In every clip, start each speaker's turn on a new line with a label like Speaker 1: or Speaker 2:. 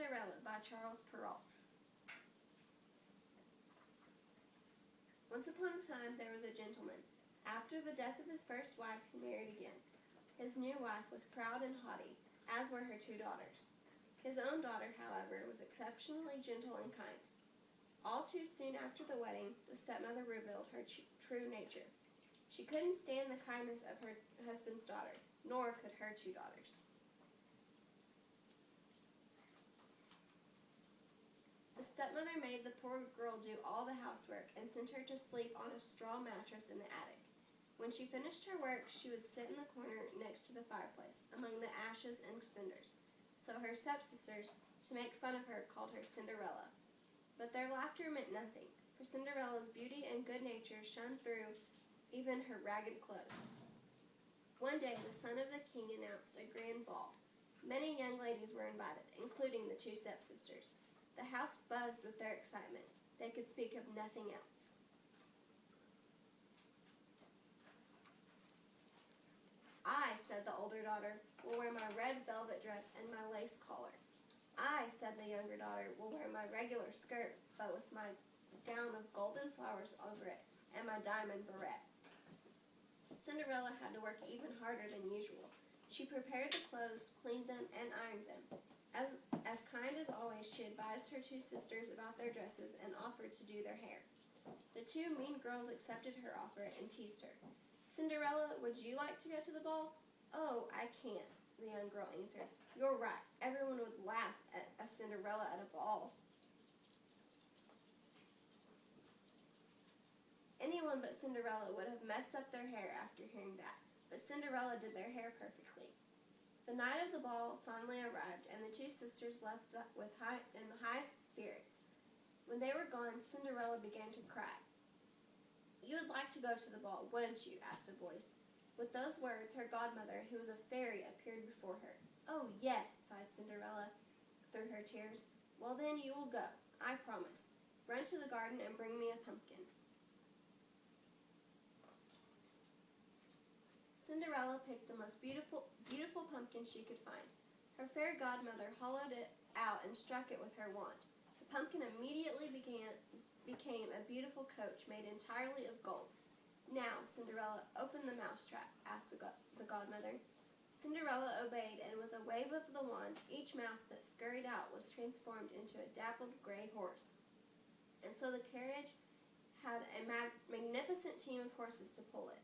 Speaker 1: Cinderella by Charles Perrault. Once upon a time there was a gentleman. After the death of his first wife, he married again. His new wife was proud and haughty, as were her two daughters. His own daughter, however, was exceptionally gentle and kind. All too soon after the wedding, the stepmother revealed her true nature. She couldn't stand the kindness of her husband's daughter, nor could her two daughters. The stepmother made the poor girl do all the housework and sent her to sleep on a straw mattress in the attic. When she finished her work, she would sit in the corner next to the fireplace, among the ashes and cinders. So her stepsisters, to make fun of her, called her Cinderella. But their laughter meant nothing, for Cinderella's beauty and good nature shone through even her ragged clothes. One day, the son of the king announced a grand ball. Many young ladies were invited, including the two stepsisters. The house buzzed with their excitement. They could speak of nothing else. "I," said the older daughter, "will wear my red velvet dress and my lace collar." "I," said the younger daughter, "will wear my regular skirt, but with my gown of golden flowers over it, and my diamond barrette." Cinderella had to work even harder than usual. She prepared the clothes, cleaned them, and ironed them. As kind as always, she advised her two sisters about their dresses and offered to do their hair. The two mean girls accepted her offer and teased her. "Cinderella, would you like to go to the ball?" "Oh, I can't," the young girl answered. "You're right. Everyone would laugh at a Cinderella at a ball." Anyone but Cinderella would have messed up their hair after hearing that, but Cinderella did their hair perfectly. The night of the ball finally arrived, and the two sisters left in the highest spirits. When they were gone, Cinderella began to cry. "You would like to go to the ball, wouldn't you?" asked a voice. With those words, her godmother, who was a fairy, appeared before her. "Oh, yes," sighed Cinderella through her tears. "Well, then you will go, I promise. Run to the garden and bring me a pumpkin." Cinderella picked the most beautiful pumpkin she could find. Her fairy godmother hollowed it out and struck it with her wand. The pumpkin immediately became a beautiful coach made entirely of gold. "Now, Cinderella, open the mousetrap," asked the godmother. Cinderella obeyed, and with a wave of the wand, each mouse that scurried out was transformed into a dappled gray horse. And so the carriage had a magnificent team of horses to pull it.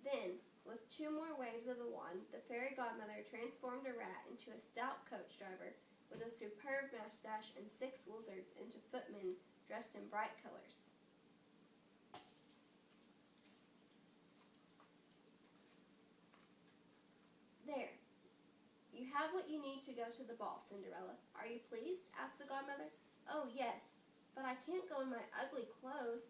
Speaker 1: Then, with two more waves of the wand, the fairy godmother transformed a rat into a stout coach driver with a superb mustache and 6 lizards into footmen dressed in bright colors. "There, you have what you need to go to the ball, Cinderella. Are you pleased?" asked the godmother. "Oh, yes, but I can't go in my ugly clothes."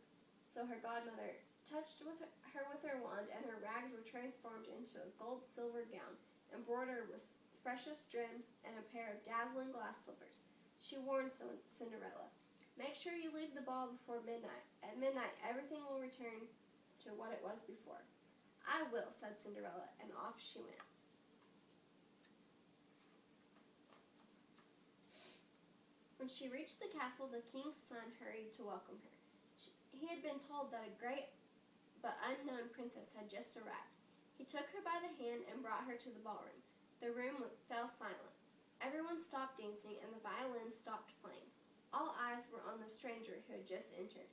Speaker 1: So her godmother touched her with her wand, and her rags were transformed into a gold-silver gown, embroidered with precious gems, and a pair of dazzling glass slippers. She warned Cinderella, "Make sure you leave the ball before midnight. At midnight, everything will return to what it was before." "I will," said Cinderella, and off she went. When she reached the castle, the king's son hurried to welcome her. He had been told that a great but unknown princess had just arrived. He took her by the hand and brought her to the ballroom. The room fell silent. Everyone stopped dancing, and the violins stopped playing. All eyes were on the stranger who had just entered.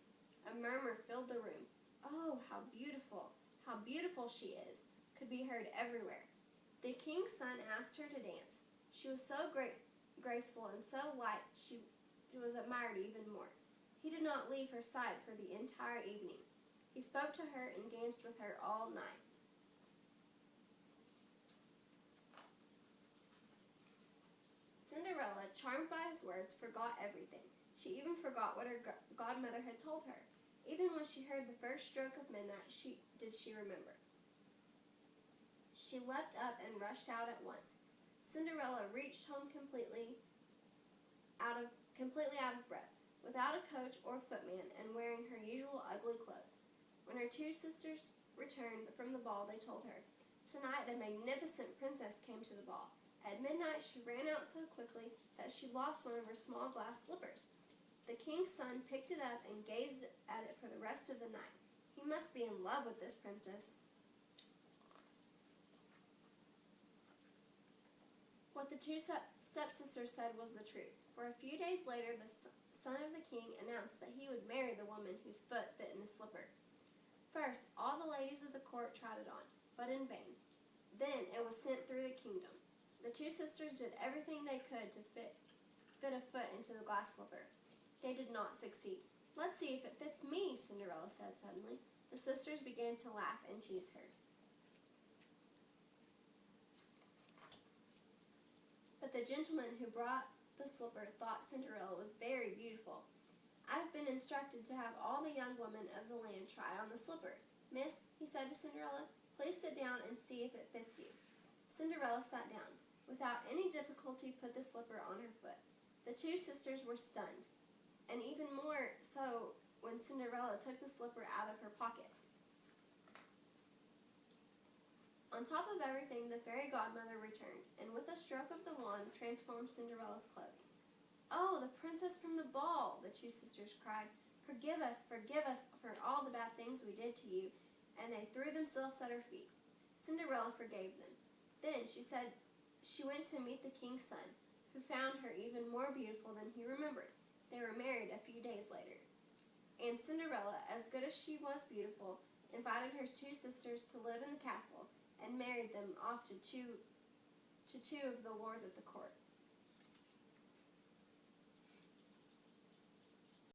Speaker 1: A murmur filled the room. "Oh, how beautiful she is," could be heard everywhere. The king's son asked her to dance. She was so graceful and so light she was admired even more. He did not leave her side for the entire evening. He spoke to her and danced with her all night. Cinderella, charmed by his words, forgot everything. She even forgot what her godmother had told her. Even when she heard the first stroke of midnight, she remember. She leapt up and rushed out at once. Cinderella reached home completely out of breath, without a coach or footman, and wearing her usual ugly clothes. When her two sisters returned from the ball, they told her, "Tonight a magnificent princess came to the ball. At midnight she ran out so quickly that she lost one of her small glass slippers. The king's son picked it up and gazed at it for the rest of the night. He must be in love with this princess. What the two stepsisters said was the truth. For a few days later, the son of the king announced that he would marry the woman whose foot fit in the slipper. First, all the ladies of the court tried it on, but in vain. Then it was sent through the kingdom. The two sisters did everything they could to fit a foot into the glass slipper. They did not succeed. "Let's see if it fits me," Cinderella said suddenly. The sisters began to laugh and tease her. But the gentleman who brought the slipper thought Cinderella was very beautiful. "I've been instructed to have all the young women of the land try on the slipper. Miss," he said to Cinderella, "please sit down and see if it fits you." Cinderella sat down. Without any difficulty put the slipper on her foot. The two sisters were stunned, and even more so when Cinderella took the slipper out of her pocket. On top of everything, the fairy godmother returned, and with a stroke of the wand transformed Cinderella's clothing. "Oh, the princess from the ball!" the two sisters cried. forgive us for all the bad things we did to you," and they threw themselves at her feet. Cinderella forgave them. Then she said she went to meet the king's son, who found her even more beautiful than he remembered. They were married a few days later. And Cinderella, as good as she was beautiful, invited her two sisters to live in the castle and married them off to two of the lords at the court.